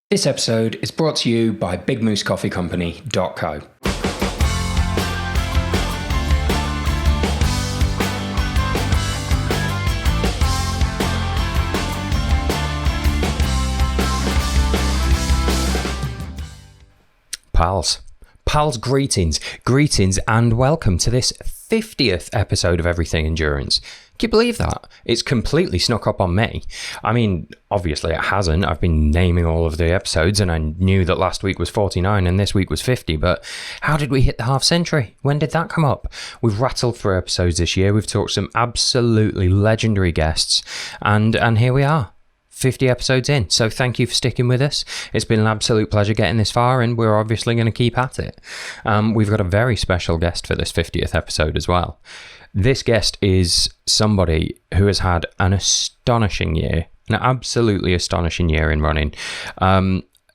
This episode is brought to you by BigMooseCoffeeCompany.co. Pals, greetings and welcome to this 50th episode of Everything Endurance. Can you believe that? It's completely snuck up on me. I mean, obviously it hasn't. I've been naming all of the episodes and I knew that last week was 49 and this week was 50, but how did we hit the half century? When did that come up? We've rattled through episodes this year. We've talked to some absolutely legendary guests and here we are. 50 episodes in, so thank you for sticking with us. It's been an absolute pleasure getting this far, and we're obviously going to keep at it. We've got a very special guest for this 50th episode as well. This guest is somebody who has had an astonishing year, an absolutely astonishing year in running.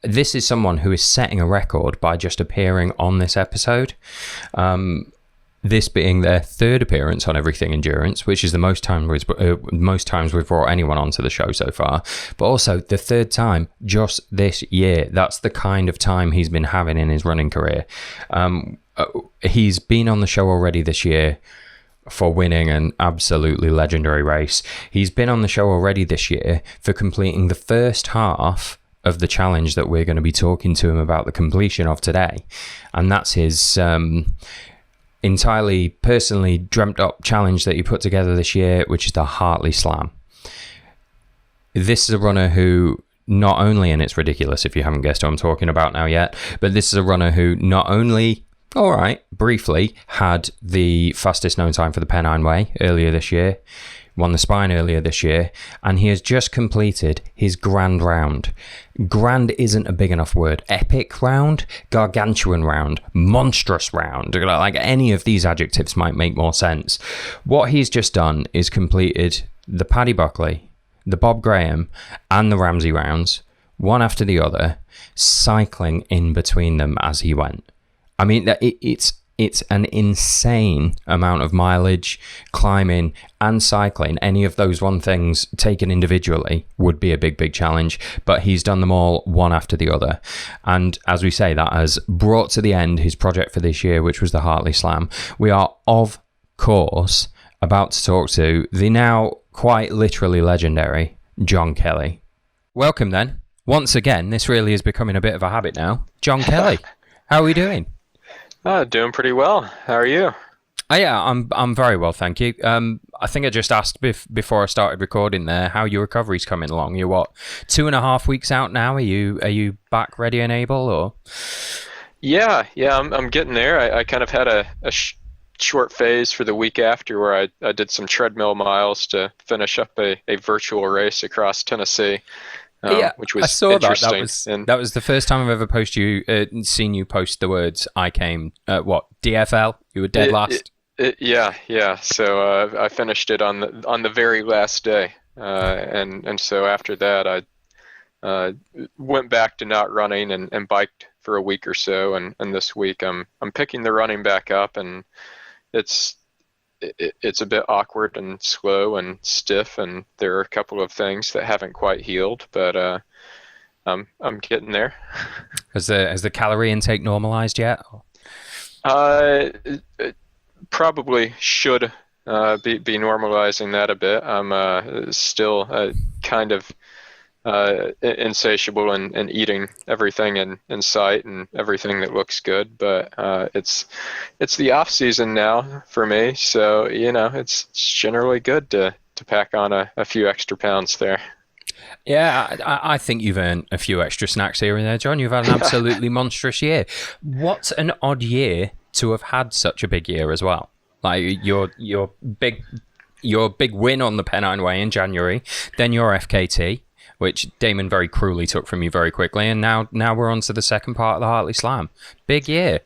This is someone who is setting a record by just appearing on this episode. This being their third appearance on Everything Endurance, which is the most times we've brought anyone onto the show so far, but also the third time just this year. That's the kind of time he's been having in his running career. He's been on the show already this year for winning an absolutely legendary race. He's been on the show already this year for completing the first half of the challenge that we're going to be talking to him about the completion of today, and that's his entirely personally dreamt up challenge that he put together this year, which is the Hartley Slam. This is a runner who not only, and it's ridiculous if you haven't guessed who I'm talking about now yet, but this is a runner who not only, briefly had the fastest known time for the Pennine Way earlier this year, won the Spine earlier this year, and he has just completed his grand round. Grand isn't a big enough word. Epic round, gargantuan round, monstrous round. Like any of these adjectives might make more sense. What he's just done is completed the Paddy Buckley, the Bob Graham, and the Ramsay rounds, one after the other, cycling in between them as he went. I mean, it's an insane amount of mileage, climbing and cycling. Any of those one things taken individually would be a big challenge, but he's done them all one after the other. And as we say, that has brought to the end his project for this year, which was the Hartley Slam. We are, of course, about to talk to the now quite literally legendary John Kelly. Welcome then. Once again, this really is becoming a bit of a habit now. John Kelly, how are we doing? Doing pretty well. How are you? Yeah, I'm very well, thank you. I think I just asked before I started recording there how your recovery's coming along. You're what, 2.5 weeks out now? Are you back, ready and able, or? Yeah, I'm getting there. I kind of had a short phase for the week after where I did some treadmill miles to finish up a virtual race across Tennessee. Which was I saw interesting. That was the first time I've ever seen you post the words "I came." DFL? You were dead last. Yeah. So I finished it on the very last day, and so after that I went back to not running and biked for a week or so, and this week I'm picking the running back up, and it's a bit awkward and slow and stiff, and there are a couple of things that haven't quite healed, but I'm getting there. Has the calorie intake normalized yet? Probably should be normalizing that a bit. I'm still kind of insatiable and eating everything in sight and everything that looks good, but it's the off season now for me, so it's generally good to pack on a few extra pounds there. Yeah, I think you've earned a few extra snacks here and there, John. You've had an absolutely monstrous year. What an odd year to have had such a big year as well. Like your big win on the Pennine Way in January, then your FKT, which Damon very cruelly took from you very quickly, and now we're on to the second part of the Hartley Slam. Big year.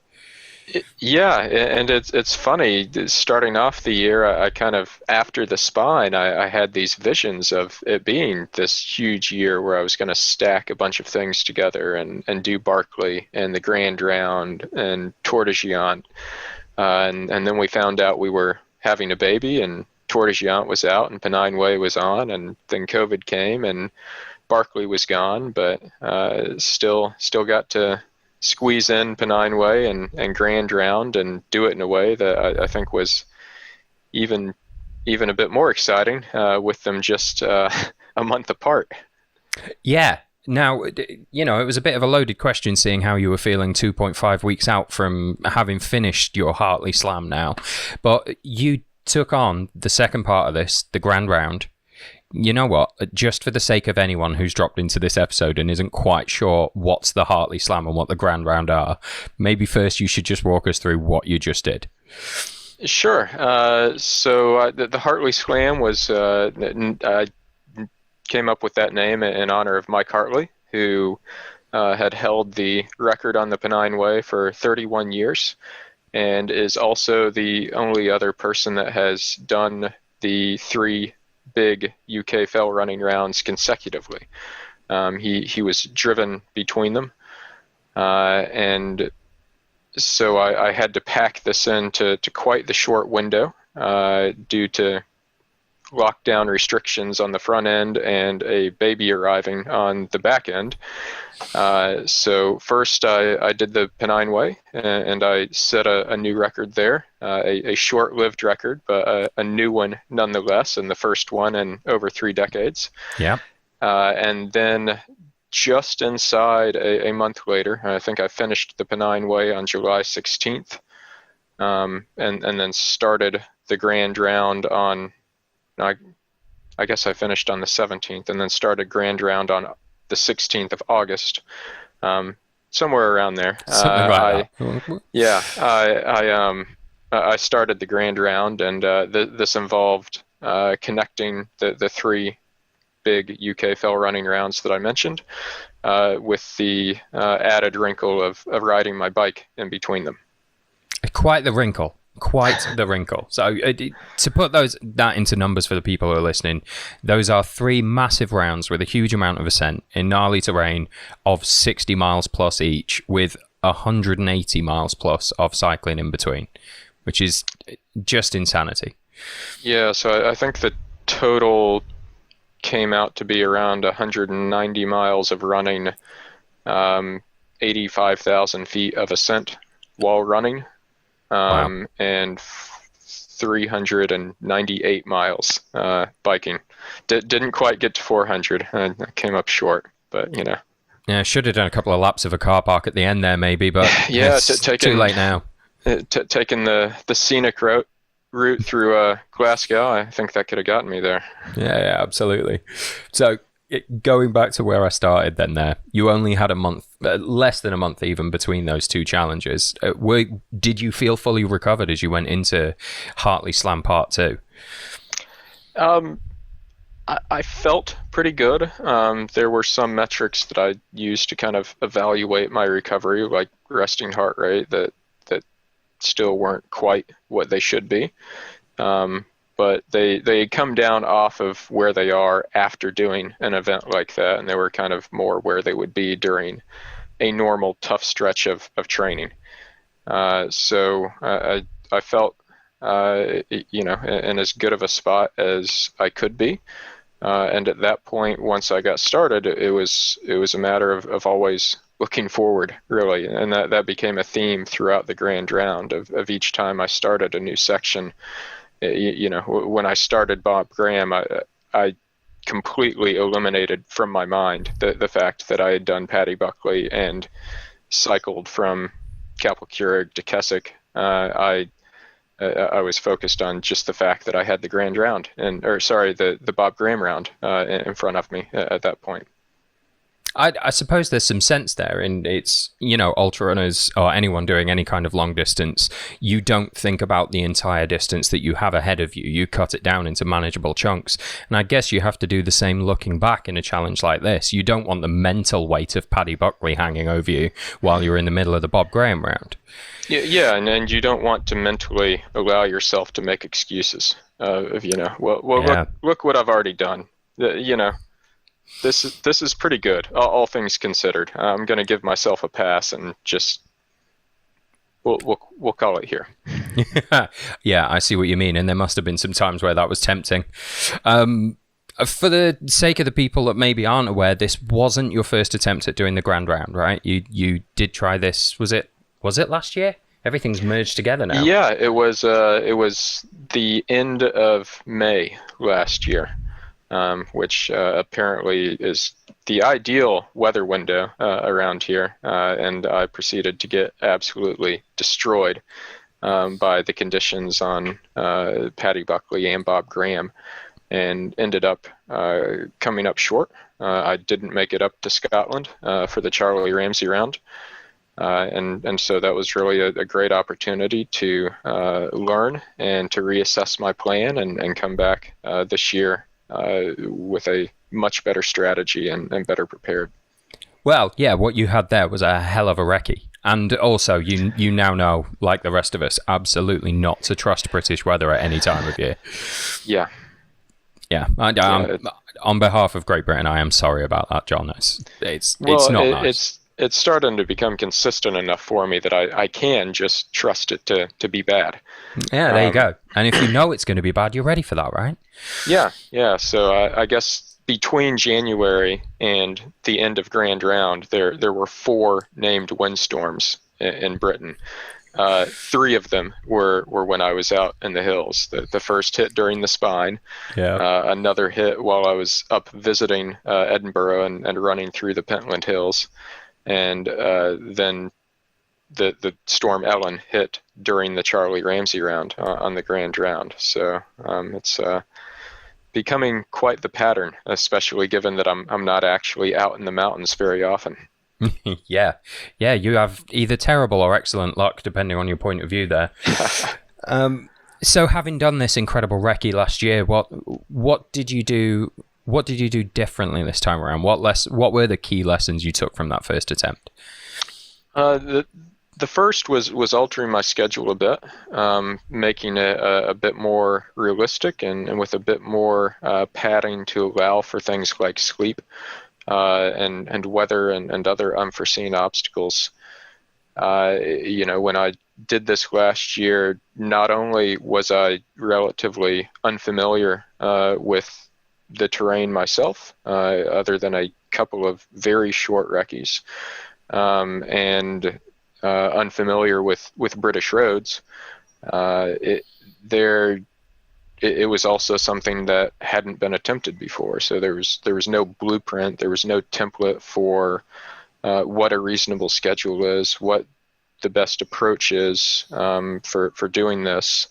Yeah, and it's funny, starting off the year, I kind of, after the Spine, I had these visions of it being this huge year where I was going to stack a bunch of things together and do Barkley and the Grand Round and Tour de Géant, and then we found out we were having a baby, and Tour de Géant was out and Pennine Way was on, and then COVID came, and Buckley was gone, but still got to squeeze in Pennine Way and Grand Round and do it in a way that I think was even a bit more exciting with them just a month apart. Yeah. Now, it was a bit of a loaded question seeing how you were feeling 2.5 weeks out from having finished your Hartley Slam now. But you took on the second part of this, the Grand Round. You know what? Just for the sake of anyone who's dropped into this episode and isn't quite sure what's the Hartley Slam and what the Grand Round are, maybe first you should just walk us through what you just did. Sure. So the Hartley Slam was, I came up with that name in honor of Mike Hartley, who had held the record on the Pennine Way for 31 years and is also the only other person that has done the 3 big UK fell running rounds consecutively. He was driven between them, and so I had to pack this into quite the short window due to lockdown restrictions on the front end and a baby arriving on the back end. So first I did the Pennine Way, and I set a new record there, a short-lived record, but a new one nonetheless, and the first one in over 3 decades. Yeah. And then just inside a month later, I think I finished the Pennine Way on July 16th, and then started the Grand Round on, I guess I finished on the 17th, and then started Grand Round on the 16th of August, somewhere around there. Something like that. Yeah, I started the Grand Round, and this involved connecting the 3 big UK fell running rounds that I mentioned, with the added wrinkle of riding my bike in between them. Quite the wrinkle. So to put that into numbers for the people who are listening, those are 3 massive rounds with a huge amount of ascent in gnarly terrain of 60 miles plus each, with 180 miles plus of cycling in between, which is just insanity. Yeah, so I think the total came out to be around 190 miles of running, 85,000 feet of ascent while running. Wow. And 398 miles biking. Didn't quite get to 400. I came up short, but Yeah, should have done a couple of laps of a car park at the end there, maybe, but yeah, it's too late now. Taking the scenic route through Glasgow, I think that could have gotten me there. Yeah, absolutely. So going back to where I started then there, you only had a month, less than a month even, between those 2 challenges. Did you feel fully recovered as you went into Hartley Slam Part 2? I felt pretty good. There were some metrics that I used to kind of evaluate my recovery, like resting heart rate, that still weren't quite what they should be. But they come down off of where they are after doing an event like that, and they were kind of more where they would be during a normal tough stretch of training. So I felt in as good of a spot as I could be. And at that point, once I got started, it was a matter of always looking forward, really, and that became a theme throughout the Grand Round of each time I started a new section. When I started Bob Graham, I completely eliminated from my mind the fact that I had done Paddy Buckley and cycled from Kapelkeurig to Keswick. I was focused on just the fact that I had the Grand Round, the Bob Graham Round in front of me at that point. I suppose there's some sense there, and it's, ultra runners or anyone doing any kind of long distance, you don't think about the entire distance that you have ahead of you. You cut it down into manageable chunks. And I guess you have to do the same looking back in a challenge like this. You don't want the mental weight of Paddy Buckley hanging over you while you're in the middle of the Bob Graham round. Yeah, and you don't want to mentally allow yourself to make excuses of, look what I've already done. This is pretty good, all things considered. I'm going to give myself a pass and just we'll call it here. Yeah, I see what you mean, and there must have been some times where that was tempting. For the sake of the people that maybe aren't aware, this wasn't your first attempt at doing the Grand Round, right? You did try this. Was it last year? Everything's merged together now. Yeah, it was the end of May last year, which apparently is the ideal weather window around here, and I proceeded to get absolutely destroyed by the conditions on Paddy Buckley and Bob Graham, and ended up coming up short. I didn't make it up to Scotland for the Charlie Ramsay round. And so that was really a great opportunity to learn and to reassess my plan and come back this year with a much better strategy and better prepared. Well, yeah, what you had there was a hell of a recce. And also, you now know, like the rest of us, absolutely not to trust British weather at any time of year. Yeah. Yeah. On behalf of Great Britain, I am sorry about that, John. It's not nice. It's starting to become consistent enough for me that I can just trust it to be bad. Yeah, there you go. And if you know it's going to be bad, you're ready for that, right? Yeah. So I guess between January and the end of Grand Round, there were 4 named windstorms in Britain. 3 of them were when I was out in the hills. The first hit during the Spine. Yeah. Another hit while I was up visiting Edinburgh and running through the Pentland Hills. And then the storm Ellen hit during the Charlie Ramsay round on the Grand Round. So it's becoming quite the pattern, especially given that I'm not actually out in the mountains very often. Yeah, you have either terrible or excellent luck, depending on your point of view there. So having done this incredible recce last year, what did you do? What did you do differently this time around? What were the key lessons you took from that first attempt? The first was altering my schedule a bit, making it a bit more realistic and with a bit more padding to allow for things like sleep and weather and other unforeseen obstacles. When I did this last year, not only was I relatively unfamiliar with the terrain myself, other than a couple of very short recce's, and unfamiliar with British roads. It was also something that hadn't been attempted before. So there was no blueprint, there was no template for what a reasonable schedule is, what the best approach is for doing this,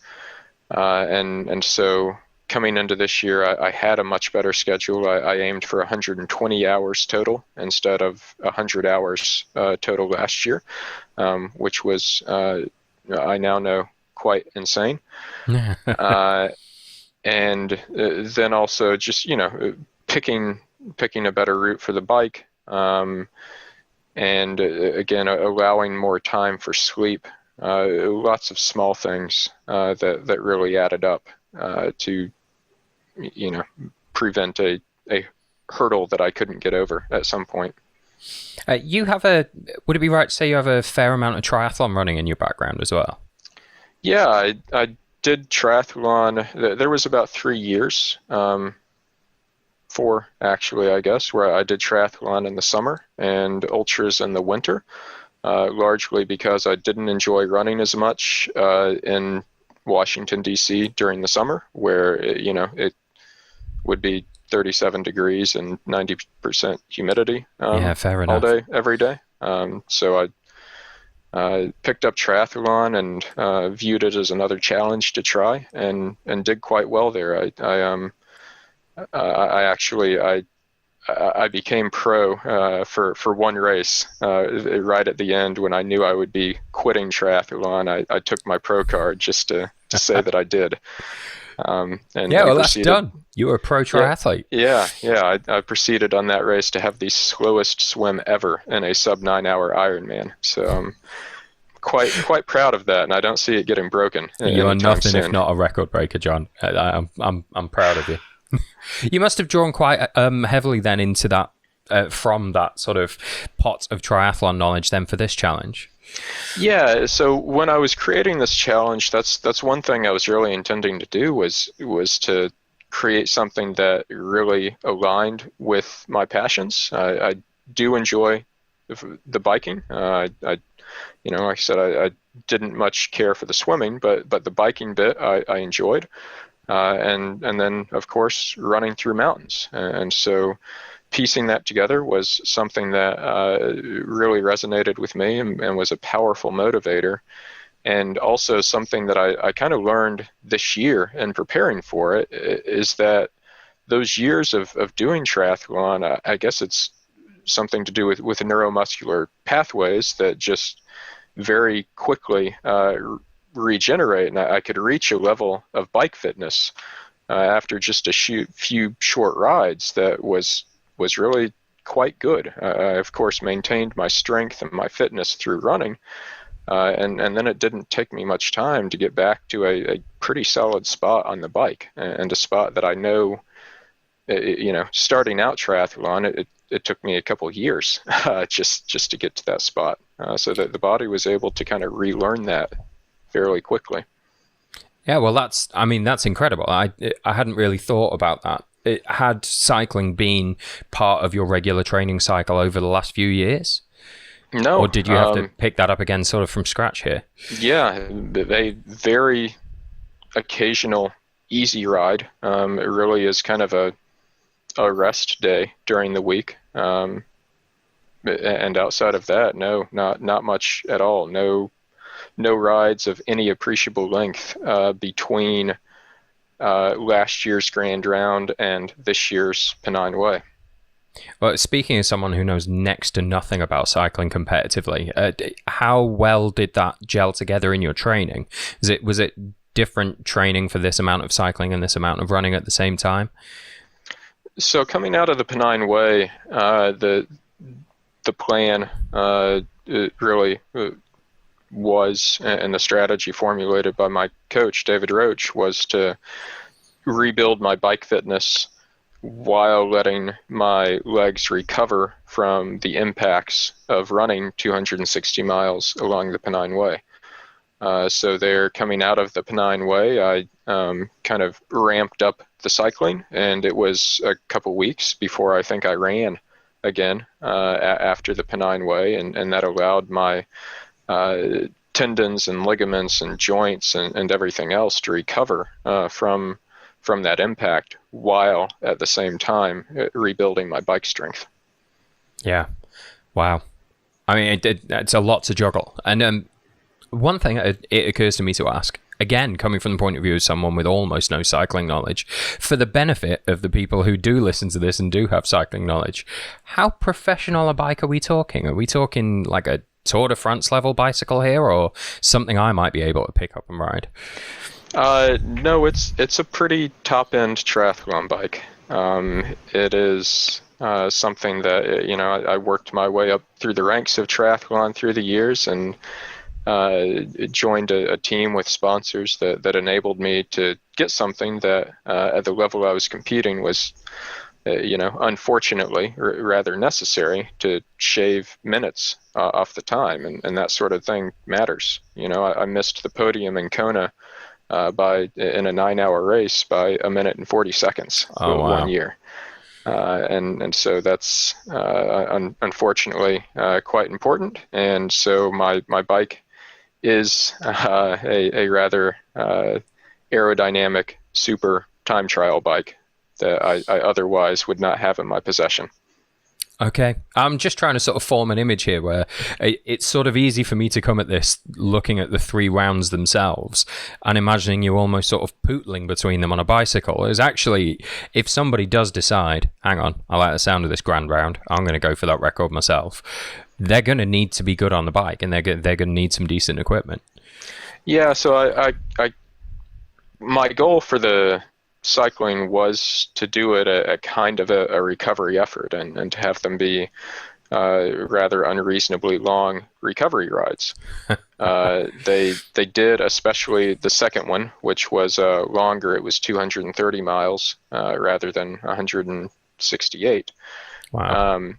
and so. Coming into this year, I had a much better schedule. I aimed for 120 hours total instead of 100 hours total last year, which was, I now know, quite insane. And then also just, picking a better route for the bike, and again, allowing more time for sleep. Lots of small things that really added up to prevent a hurdle that I couldn't get over at some point. You have would it be right to say you have a fair amount of triathlon running in your background as well? Yeah, I did triathlon. There was about 3 years, 4 actually, I guess, where I did triathlon in the summer and ultras in the winter, largely because I didn't enjoy running as much in Washington, D.C. during the summer, where it would be 37 degrees and 90% humidity fair enough. all day, every day. So I picked up triathlon and viewed it as another challenge to try, and did quite well there. I became pro for one race right at the end when I knew I would be quitting triathlon. I took my pro card just to say that I did. That's done. You were a pro triathlete. Yeah. I proceeded on that race to have the slowest swim ever in a sub 9 hour Ironman. So I'm quite proud of that, and I don't see it getting broken. You are nothing soon. If not a record breaker, John. I'm proud of you. You must have drawn quite heavily then into that from that sort of pot of triathlon knowledge then for this challenge. Yeah, so when I was creating this challenge, that's one thing I was really intending to do was to create something that really aligned with my passions. I do enjoy the biking. Like I said, I didn't much care for the swimming, but the biking bit I enjoyed, and then of course running through mountains, and so piecing that together was something that really resonated with me and was a powerful motivator, and also something that I kind of learned this year in preparing for it is that those years of doing triathlon, I guess it's something to do with neuromuscular pathways that just very quickly regenerate, and I could reach a level of bike fitness after just a few short rides that was really quite good. I of course maintained my strength and my fitness through running, and then it didn't take me much time to get back to a pretty solid spot on the bike, and a spot that I know, starting out triathlon, it took me a couple of years just to get to that spot, so that the body was able to kind of relearn that fairly quickly. Yeah, well, that's incredible. I hadn't really thought about that. Had cycling been part of your regular training cycle over the last few years? No. Or did you have to pick that up again sort of from scratch here? Yeah, a very occasional easy ride. It really is kind of a rest day during the week. And outside of that, no, not much at all. No rides of any appreciable length between last year's Grand Round and this year's Pennine Way. Well, speaking as someone who knows next to nothing about cycling competitively, how well did that gel together in your training? Was it different training for this amount of cycling and this amount of running at the same time? So coming out of the Pennine Way, the plan it really was, and the strategy formulated by my coach, David Roach, was to rebuild my bike fitness while letting my legs recover from the impacts of running 260 miles along the Pennine Way. So there, coming out of the Pennine Way, I kind of ramped up the cycling, and it was a couple weeks before I think I ran again after the Pennine Way, and that allowed my tendons and ligaments and joints and everything else to recover from that impact, while at the same time rebuilding my bike strength. Yeah. Wow. I mean, it's a lot to juggle. And one thing it occurs to me to ask, again, coming from the point of view of someone with almost no cycling knowledge, for the benefit of the people who do listen to this and do have cycling knowledge, how professional a bike are we talking? Are we talking like a Tour de France level bicycle here, or something I might be able to pick up and ride? No, it's a pretty top-end triathlon bike. It is something that I worked my way up through the ranks of triathlon through the years, and joined a team with sponsors that enabled me to get something that at the level I was competing was, unfortunately, rather necessary to shave minutes off the time, and that sort of thing matters. I missed the podium in Kona in a 9-hour race by 1 minute and 40 seconds. Oh, wow. 1 year. And so that's unfortunately quite important. And so my bike is a rather aerodynamic super time trial bike that I otherwise would not have in my possession. Okay. I'm just trying to sort of form an image here where it's sort of easy for me to come at this looking at the 3 rounds themselves and imagining you almost sort of pootling between them on a bicycle. Is actually, if somebody does decide, hang on, I like the sound of this Grand Round, I'm going to go for that record myself, they're going to need to be good on the bike, and they're going to need some decent equipment. Yeah, so I my goal for the cycling was to do it a kind of a recovery effort, and to have them be rather unreasonably long recovery rides. They did, especially the second one, which was longer. It was 230 miles rather than 168. Wow.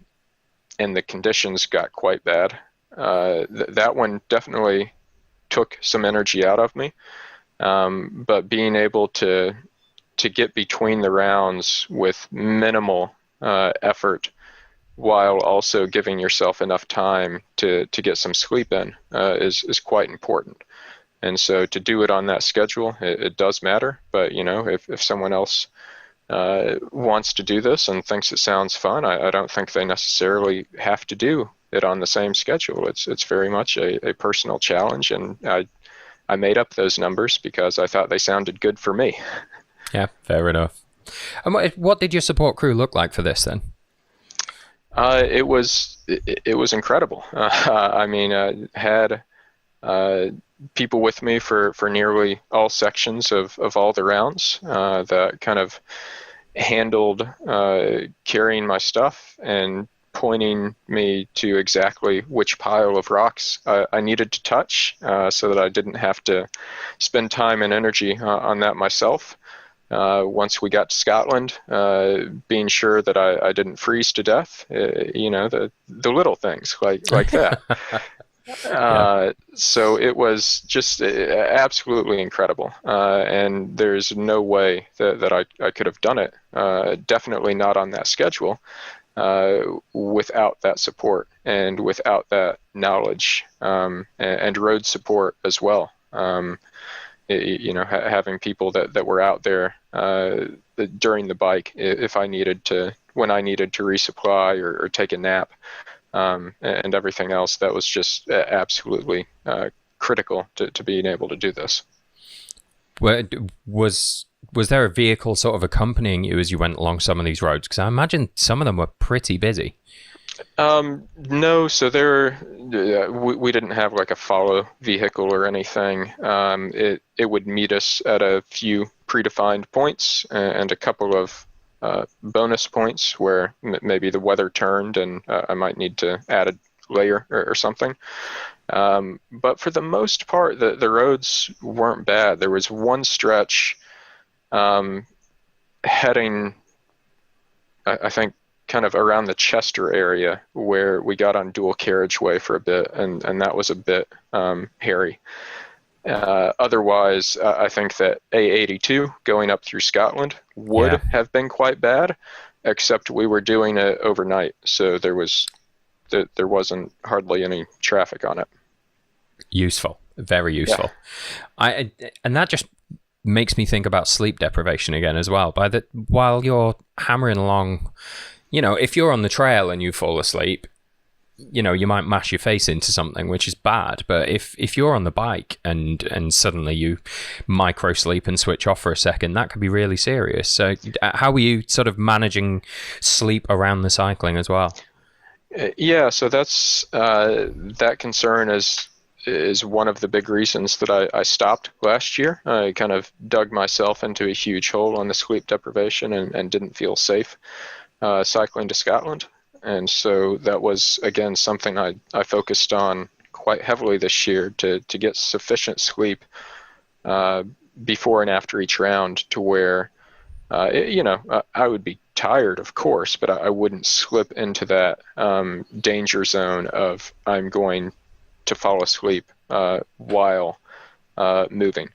And the conditions got quite bad. That one definitely took some energy out of me, but being able to to get between the rounds with minimal effort, while also giving yourself enough time to get some sleep in, is quite important. And so to do it on that schedule, it does matter. But if someone else wants to do this and thinks it sounds fun, I don't think they necessarily have to do it on the same schedule. It's very much a personal challenge, and I made up those numbers because I thought they sounded good for me. Yeah, fair enough. And what did your support crew look like for this then? It was incredible. I had people with me for nearly all sections of all the rounds that kind of handled carrying my stuff and pointing me to exactly which pile of rocks I needed to touch, so that I didn't have to spend time and energy on that myself. Once we got to Scotland, being sure that I didn't freeze to death, the little things like that. So it was just absolutely incredible, and there's no way that I could have done it, definitely not on that schedule, without that support and without that knowledge, and road support as well. Having people that were out there during the bike, when I needed to resupply or take a nap, and everything else, that was just absolutely critical to being able to do this. Was there a vehicle sort of accompanying you as you went along some of these roads? Because I imagine some of them were pretty busy. No, so we didn't have like a follow vehicle or anything. It would meet us at a few predefined points and a couple of bonus points where maybe the weather turned and I might need to add a layer or something. But for the most part, the roads weren't bad. There was one stretch heading, I think, kind of around the Chester area where we got on dual carriageway for a bit, and that was a bit hairy. Otherwise, I think that A82 going up through Scotland would have been quite bad, except we were doing it overnight, so there wasn't hardly any traffic on it. Useful, very useful. Yeah. And that just makes me think about sleep deprivation again as well. While you're hammering along, if you're on the trail and you fall asleep, you might mash your face into something, which is bad. But if you're on the bike and suddenly you micro sleep and switch off for a second, that could be really serious. So how were you sort of managing sleep around the cycling as well? Yeah, so that's that concern is one of the big reasons that I stopped last year. I kind of dug myself into a huge hole on the sleep deprivation and didn't feel safe cycling to Scotland. And so that was, again, something I focused on quite heavily this year to get sufficient sleep before and after each round to where, I would be tired, of course, but I wouldn't slip into that danger zone of I'm going to fall asleep while moving.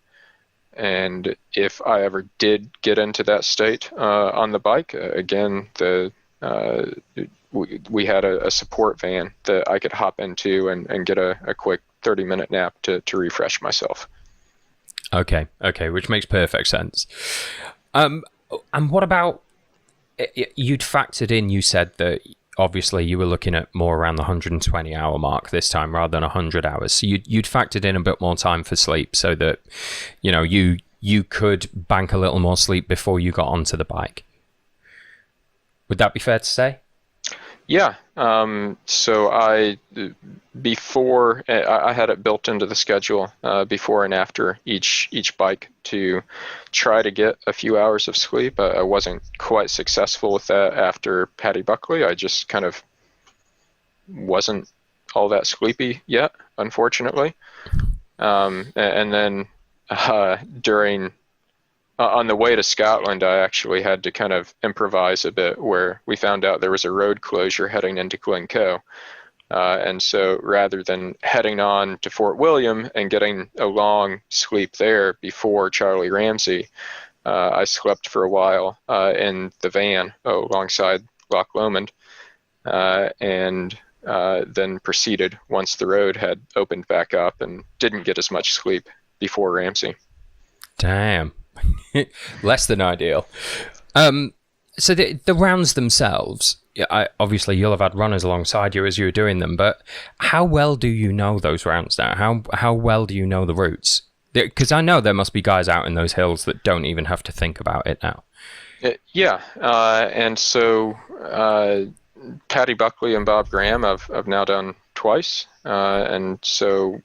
And if I ever did get into that state on the bike, again, we had a support van that I could hop into and get a quick 30-minute nap to refresh myself. Okay, which makes perfect sense. And what about, you'd factored in, you said that obviously you were looking at more around the 120-hour mark this time rather than 100 hours. So you'd factored in a bit more time for sleep so that, you could bank a little more sleep before you got onto the bike. Would that be fair to say? Yeah. So before I had it built into the schedule before and after each bike to try to get a few hours of sleep. I wasn't quite successful with that after Paddy Buckley. I just kind of wasn't all that sleepy yet, unfortunately. And then on the way to Scotland, I actually had to kind of improvise a bit where we found out there was a road closure heading into Glencoe. And so rather than heading on to Fort William and getting a long sleep there before Charlie Ramsay, I slept for a while in the van alongside Loch Lomond, and then proceeded once the road had opened back up, and didn't get as much sleep before Ramsay. Damn. Less than ideal. So the rounds themselves, obviously you'll have had runners alongside you as you were doing them, but how well do you know those rounds now? How well do you know the routes? Because I know there must be guys out in those hills that don't even have to think about it now. Yeah, and so Paddy Buckley and Bob Graham I've now done twice, and so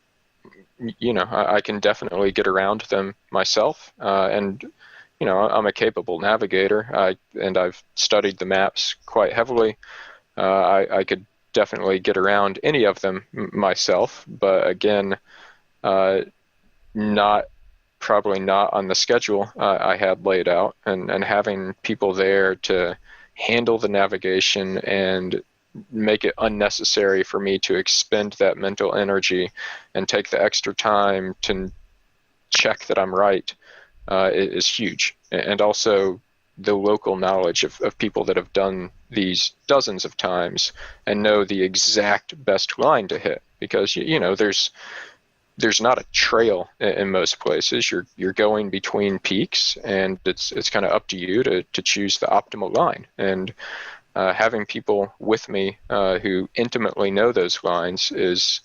I can definitely get around them myself, and I'm a capable navigator, and I've studied the maps quite heavily. I could definitely get around any of them myself, but again, probably not on the schedule I had laid out, and having people there to handle the navigation and make it unnecessary for me to expend that mental energy and take the extra time to check that I'm right is huge. And also the local knowledge of people that have done these dozens of times and know the exact best line to hit, because there's not a trail in most places. You're going between peaks, and it's kind of up to you to choose the optimal line. And having people with me who intimately know those lines is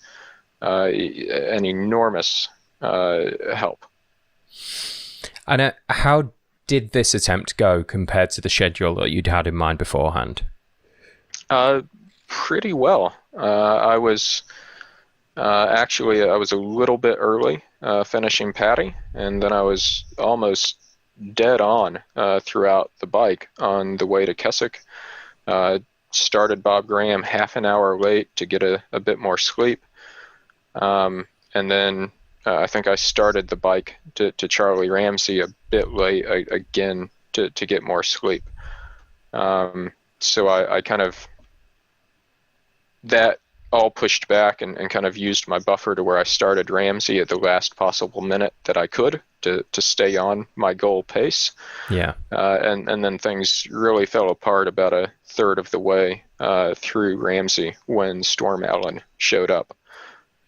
an enormous help. And how did this attempt go compared to the schedule that you'd had in mind beforehand? Pretty well. I was a little bit early finishing Paddy, and then I was almost dead on throughout the bike on the way to Keswick. Started Bob Graham half an hour late to get a bit more sleep, and then I think I started the bike to Charlie Ramsay a bit late again to get more sleep. So I kind of, that all pushed back and kind of used my buffer to where I started Ramsay at the last possible minute that I could to stay on my goal pace. Yeah. And then things really fell apart about a third of the way through Ramsay when Storm Ellen showed up.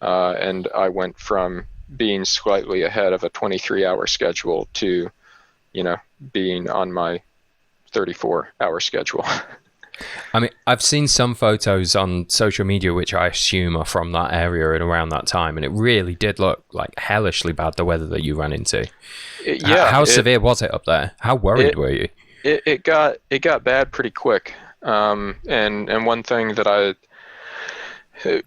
And I went from being slightly ahead of a 23-hour schedule to, being on my 34-hour schedule. I mean, I've seen some photos on social media which I assume are from that area and around that time, and it really did look like hellishly bad, the weather that you ran into. Yeah. How severe was it up there? How worried were you? It got bad pretty quick. And one thing that I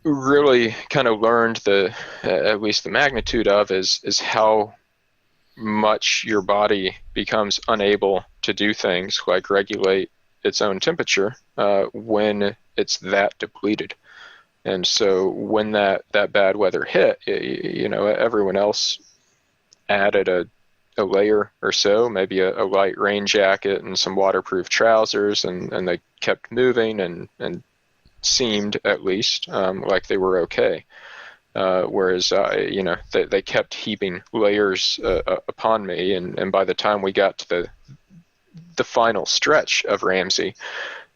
really kind of learned at least the magnitude of is how much your body becomes unable to do things like regulate its own temperature when it's that depleted. And so when that bad weather hit, everyone else added a layer or so, maybe a light rain jacket and some waterproof trousers, and they kept moving and seemed, at least, like they were okay. Whereas they kept heaping layers upon me, and by the time we got to the final stretch of Ramsay,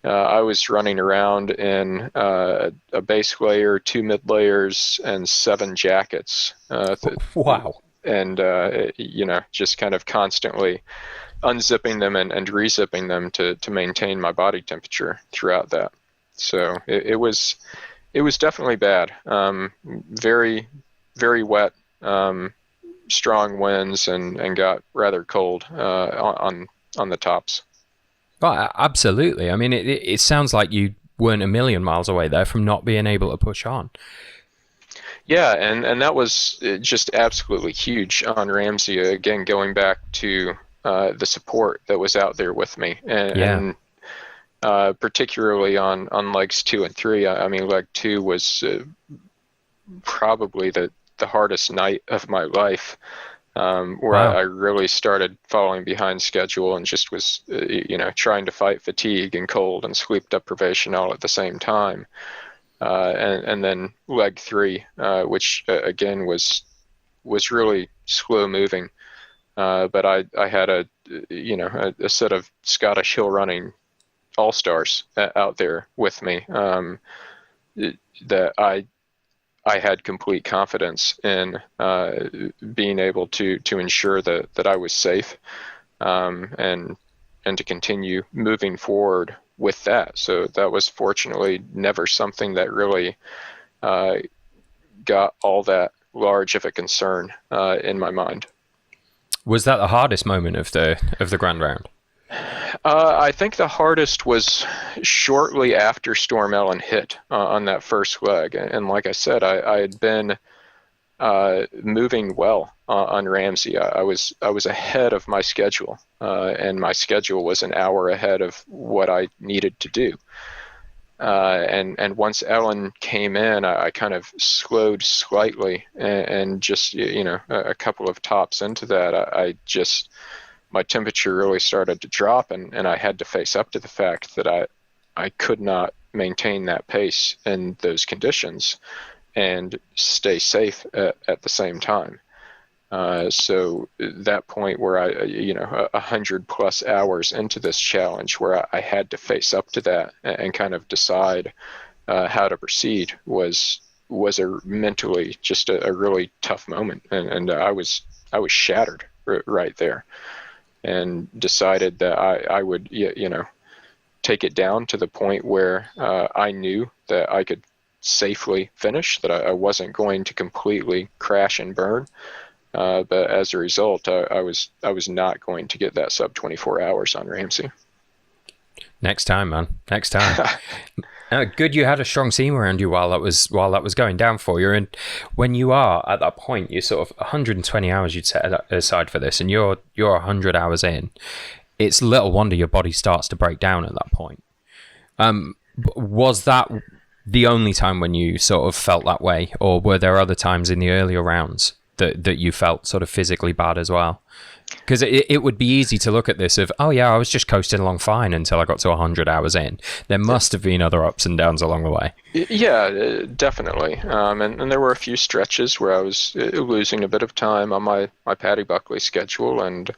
I was running around in a base layer, 2 mid layers, and 7 jackets. Wow. And just kind of constantly unzipping them and rezipping them to maintain my body temperature throughout that. So it was definitely bad. Very, very wet, strong winds, and got rather cold on the tops. Well, absolutely. I mean, it sounds like you weren't a million miles away there from not being able to push on. Yeah, and that was just absolutely huge on Ramsay. Again, going back to the support that was out there with me, and particularly on legs 2 and 3. I mean, leg 2 was probably the hardest night of my life, where Wow. I really started falling behind schedule and just was, trying to fight fatigue and cold and sleep deprivation all at the same time. And then leg 3, which again was really slow moving. but I had a set of Scottish hill running all-stars out there with me, that I had complete confidence in being able to ensure that I was safe, and to continue moving forward with that. So that was fortunately never something that really got all that large of a concern in my mind. Was that the hardest moment of the Grand Round? I think the hardest was shortly after Storm Ellen hit on that first leg. And like I said, I had been moving well on Ramsay. I was ahead of my schedule, and my schedule was an hour ahead of what I needed to do. And once Ellen came in, I kind of slowed slightly, and just a couple of tops into that, my temperature really started to drop, and I had to face up to the fact that I could not maintain that pace in those conditions and stay safe at the same time. So that point where 100+ hours into this challenge, where I had to face up to that and kind of decide how to proceed, was mentally just a really tough moment, and I was shattered right there, and decided that I would take it down to the point where I knew that I could safely finish, that I wasn't going to completely crash and burn. But as a result, I was not going to get that sub 24 hours on Ramsay. Next time, man. Next time. Good you had a strong team around you while that was going down for you. And when you are at that point, you're sort of 120 hours you'd set aside for this, and you're 100 hours in. It's little wonder your body starts to break down at that point. Was that the only time when you sort of felt that way, or were there other times in the earlier rounds that you felt sort of physically bad as well? Because it would be easy to look at this of, oh yeah, I was just coasting along fine until I got to 100 hours in. There must have been other ups and downs along the way. Yeah, definitely. And there were a few stretches where I was losing a bit of time on my Paddy Buckley schedule, and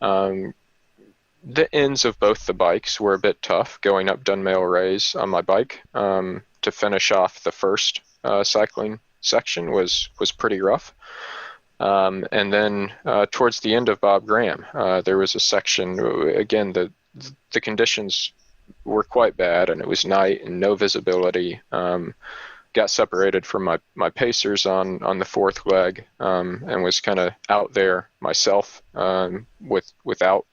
the ends of both the bikes were a bit tough, going up Dunmail Rays on my bike to finish off the first cycling section was pretty rough. And then towards the end of Bob Graham, there was a section, again, the conditions were quite bad, and it was night and no visibility. Got separated from my pacers on the fourth leg, and was kind of out there myself without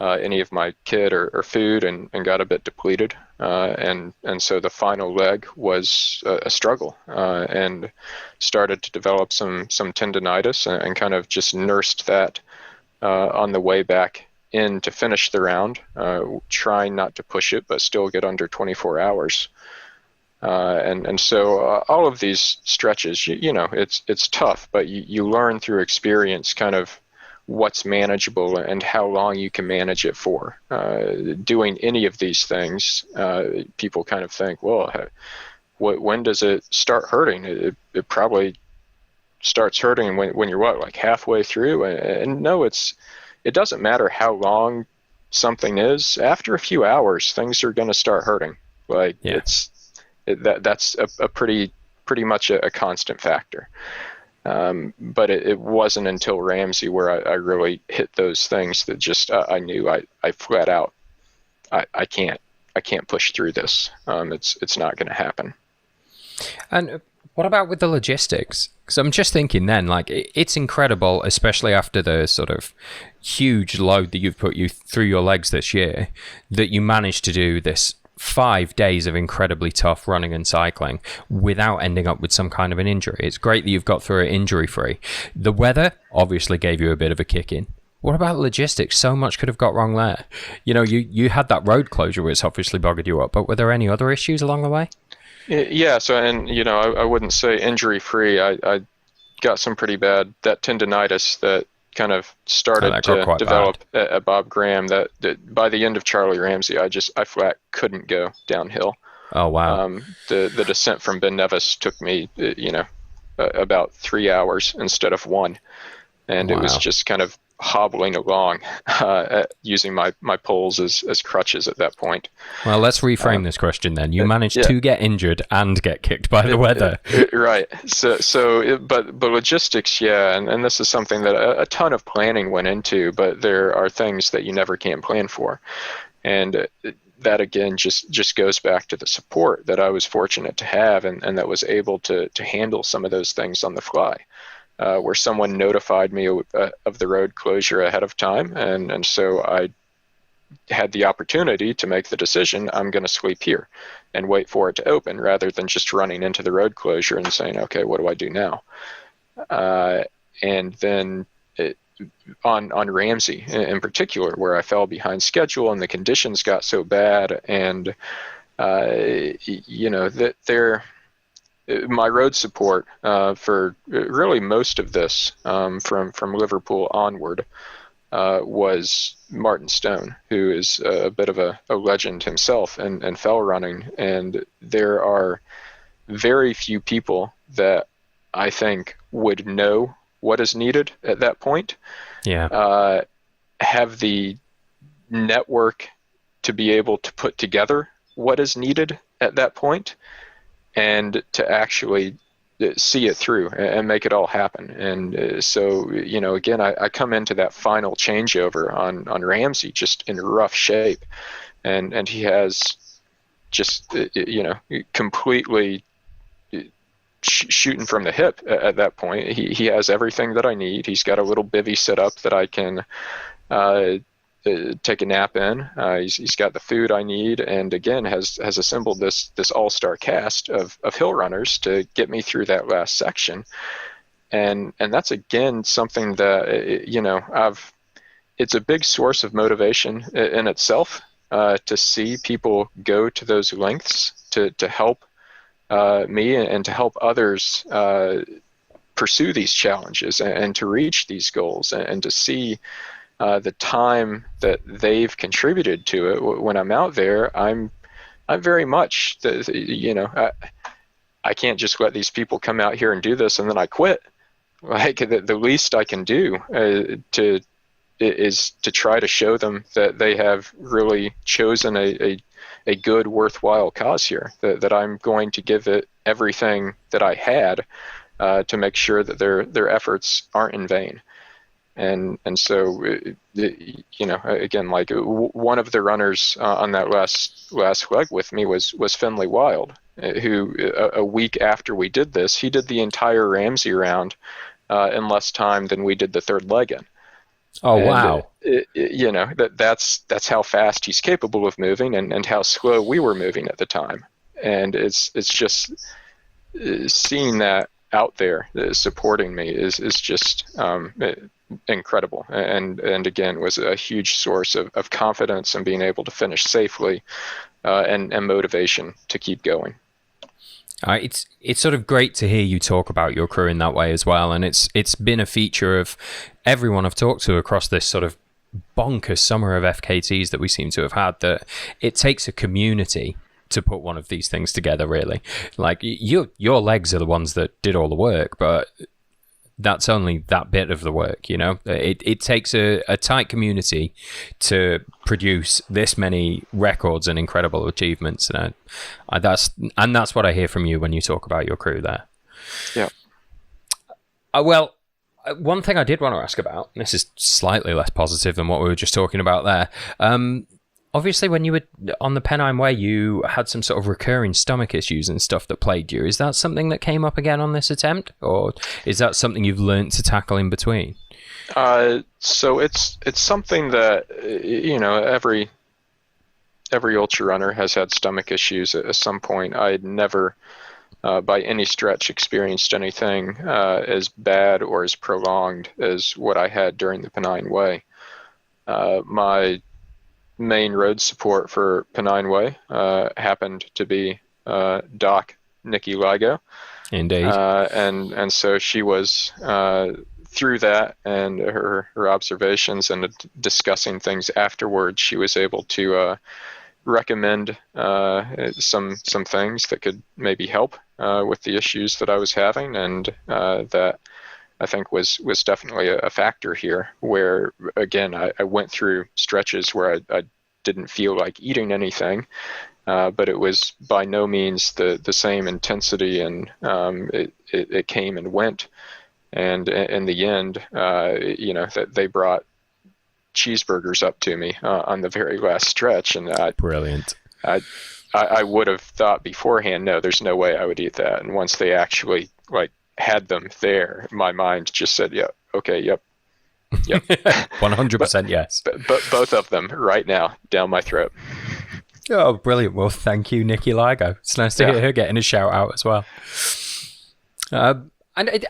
any of my kit or food, and got a bit depleted. And so the final leg was a struggle, and started to develop some tendonitis, and kind of just nursed that on the way back in to finish the round, trying not to push it, but still get under 24 hours. And so all of these stretches, it's tough, but you learn through experience kind of what's manageable and how long you can manage it for. Doing any of these things, people kind of think, well, when does it start hurting? It probably starts hurting when you're like halfway through. And no, it doesn't matter how long something is. After a few hours, things are going to start hurting. Like, yeah. That's a pretty much a constant factor. But it wasn't until Ramsay where I really hit those things that just I knew I flat out I can't push through this. It's not going to happen. And what about with the logistics? Because I'm just thinking then, like, it's incredible, especially after the sort of huge load that you've put you through your legs this year, that you managed to do this 5 days of incredibly tough running and cycling without ending up with some kind of an injury. It's great that you've got through it injury-free. The weather obviously gave you a bit of a kick in. What about logistics? So much could have got wrong there. You had that road closure which obviously buggered you up, but were there any other issues along the way? Yeah, so, and I wouldn't say injury-free. I got some pretty bad, that tendonitis that kind of started to develop at Bob Graham, that by the end of Charlie Ramsay, I flat couldn't go downhill. Oh, wow. The descent from Ben Nevis took me, about 3 hours instead of 1. And Wow. It was just kind of hobbling along using my poles as crutches at that point. Well, let's reframe this question then. You managed to get injured and get kicked by the weather. Right. But logistics, yeah, and this is something that a ton of planning went into, but there are things that you never can plan for. And that, again, just goes back to the support that I was fortunate to have and that was able to handle some of those things on the fly. Where someone notified me of the road closure ahead of time, and so I had the opportunity to make the decision, I'm going to sleep here and wait for it to open, rather than just running into the road closure and saying, okay, what do I do now? And then on Ramsay in particular, where I fell behind schedule and the conditions got so bad, and that my road support for really most of this from Liverpool onward was Martin Stone, who is a bit of a legend himself and fell running. And there are very few people that I think would know what is needed at that point. Yeah. Have the network to be able to put together what is needed at that point, and to actually see it through and make it all happen. And so, again, I come into that final changeover on Ramsay just in rough shape, and he has just, completely shooting from the hip at that point. He has everything that I need. He's got a little bivvy set up that I can take a nap in. He's got the food I need, and again has assembled this all-star cast of hill runners to get me through that last section. And that's again something that it's a big source of motivation in itself to see people go to those lengths to help me and to help others pursue these challenges and to reach these goals, and to see the time that they've contributed to it. When I'm out there, I'm very much, I can't just let these people come out here and do this and then I quit. Like the least I can do is to try to show them that they have really chosen a good, worthwhile cause here, that I'm going to give it everything that I had to make sure that their efforts aren't in vain. And so, again, like one of the runners on that last leg with me was Finlay Wild, who a week after we did this, he did the entire Ramsay round in less time than we did the third leg in. Oh, and, wow. That's how fast he's capable of moving and how slow we were moving at the time. And it's just seeing that out there supporting me is just incredible, and again was a huge source of confidence and being able to finish safely and motivation to keep going. It's sort of great to hear you talk about your crew in that way as well, and it's been a feature of everyone I've talked to across this sort of bonkers summer of FKTs that we seem to have had, that it takes a community to put one of these things together, really. Like your legs are the ones that did all the work, but that's only that bit of the work, It takes a tight community to produce this many records and incredible achievements, and that's what I hear from you when you talk about your crew there. Yeah. Well, one thing I did want to ask about, and this is slightly less positive than what we were just talking about there. Obviously, when you were on the Pennine Way, you had some sort of recurring stomach issues and stuff that plagued you. Is that something that came up again on this attempt, or is that something you've learned to tackle in between? So it's something that every ultra runner has had stomach issues at some point. I had never, by any stretch, experienced anything as bad or as prolonged as what I had during the Pennine Way. My main road support for Pennine Way happened to be Doc Nikki Ligo. Indeed. And so she was through that and her observations and discussing things afterwards, she was able to recommend some things that could maybe help with the issues that I was having, and that I think was definitely a factor here, where again I went through stretches where I didn't feel like eating anything, but it was by no means the same intensity, and it came and went. And in the end, that they brought cheeseburgers up to me on the very last stretch, and Brilliant. I would have thought beforehand, no, there's no way I would eat that. And once they actually had them there, my mind just said, yeah, okay, yep. 100% yes. But both of them right now down my throat. Oh, brilliant. Well, thank you, Nikki Ligo. It's nice to hear her getting a shout out as well. And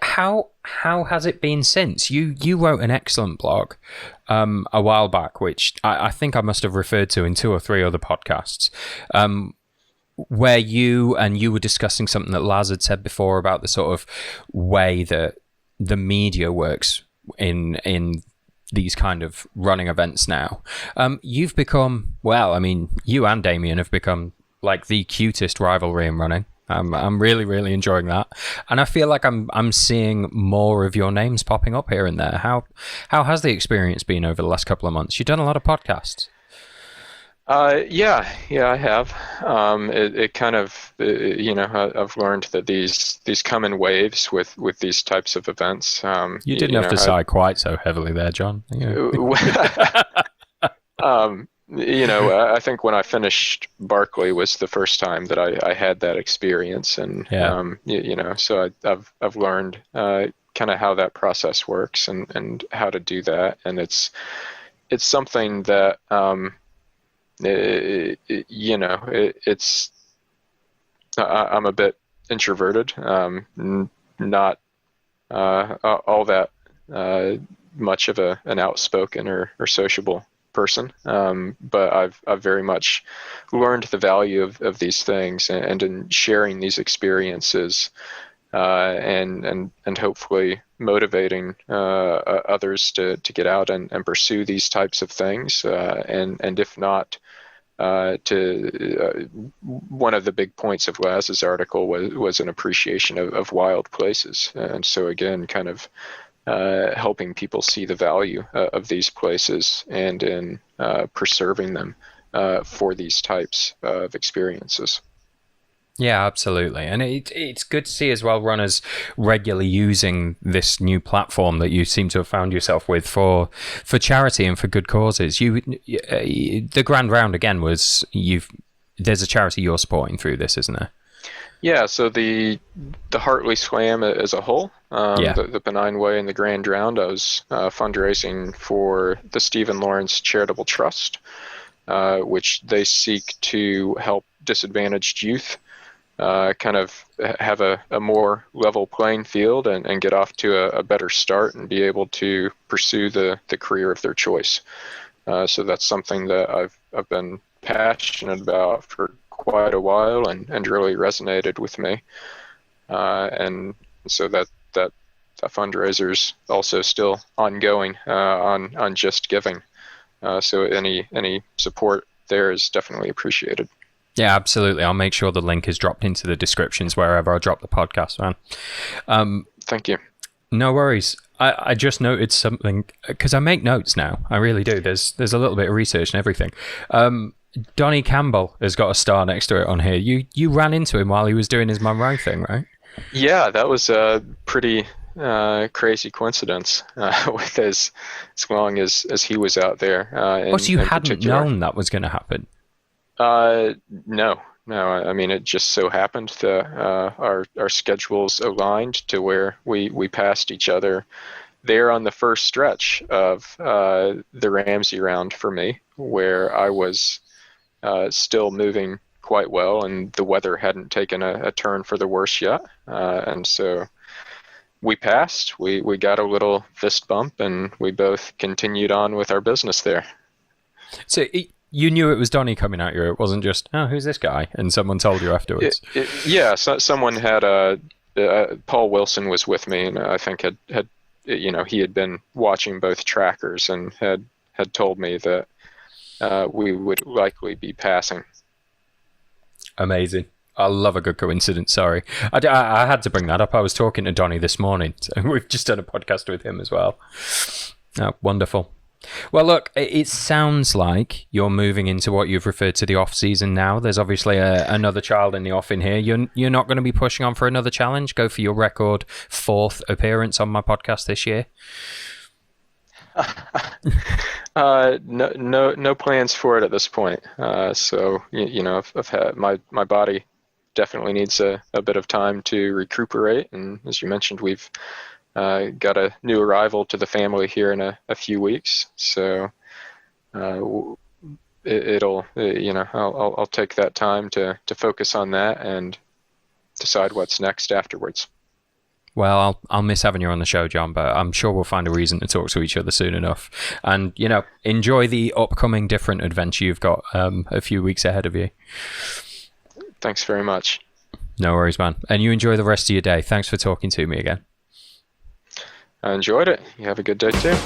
how has it been since? You wrote an excellent blog a while back, which I think I must have referred to in 2 or 3 other podcasts, where you were discussing something that Laz had said before about the sort of way that the media works in these kind of running events now. You've become, well, I mean, you and Damian have become like the cutest rivalry in running. I'm really, really enjoying that, and I feel like I'm seeing more of your names popping up here and there. How has the experience been over the last couple of months? You've done a lot of podcasts. Yeah, I have. It kind of, I've learned that these come in waves with these types of events. You didn't have to sigh quite so heavily there, John. I think when I finished Barkley was the first time that I had that experience, and so I've learned kind of how that process works and how to do that, and it's something that it's I'm a bit introverted, not all that much of an outspoken or sociable person, but I've very much learned the value of these things, and in sharing these experiences, and hopefully motivating others to get out and pursue these types of things, and if not, one of the big points of Laz's article was an appreciation of wild places, and so again, kind of helping people see the value of these places, and in preserving them for these types of experiences. Yeah, absolutely. And it's good to see as well runners regularly using this new platform that you seem to have found yourself with for charity and for good causes. The Grand Round again was there's a charity you're supporting through this, isn't there? Yeah, so the Hartley Slam as a whole, the Pennine Way and the Grand Round, I was fundraising for the Stephen Lawrence Charitable Trust, which they seek to help disadvantaged youth kind of have a more level playing field and get off to a better start and be able to pursue the career of their choice. So that's something that I've been passionate about for quite a while, and really resonated with me, and so that fundraiser's also still ongoing on Just Giving, so any support there is definitely appreciated. Yeah, absolutely. I'll make sure the link is dropped into the descriptions wherever I drop the podcast, man. Thank you. No worries. I just noted something, because I make notes now. I really do. There's a little bit of research and everything. Donnie Campbell has got a star next to it on here. You ran into him while he was doing his Monroe thing, right? Yeah, that was a pretty crazy coincidence, with as long as he was out there. So you hadn't known that was going to happen? No. I mean, it just so happened that our schedules aligned to where we passed each other there on the first stretch of the Ramsay round for me, where I was still moving quite well, and the weather hadn't taken a turn for the worse yet, and so we passed. We got a little fist bump, and we both continued on with our business there. So you knew it was Donnie coming at you. It wasn't just, oh, who's this guy? And someone told you afterwards. So someone had Paul Wilson was with me, and I think had he had been watching both trackers and had told me that we would likely be passing. Amazing. I love a good coincidence. Sorry, I had to bring that up. I was talking to Donnie this morning. So we've just done a podcast with him as well. Oh, wonderful. Well, look, it sounds like you're moving into what you've referred to the off season now. There's obviously another child in the offing here. You're not going to be pushing on for another challenge. Go for your record 4th appearance on my podcast this year. No plans for it at this point. So I've had my body definitely needs a bit of time to recuperate, and as you mentioned, we've got a new arrival to the family here in a few weeks. So I'll take that time to focus on that and decide what's next afterwards. Well, I'll miss having you on the show, John, but I'm sure we'll find a reason to talk to each other soon enough. And, enjoy the upcoming different adventure you've got a few weeks ahead of you. Thanks very much. No worries, man. And you enjoy the rest of your day. Thanks for talking to me again. I enjoyed it. You have a good day too.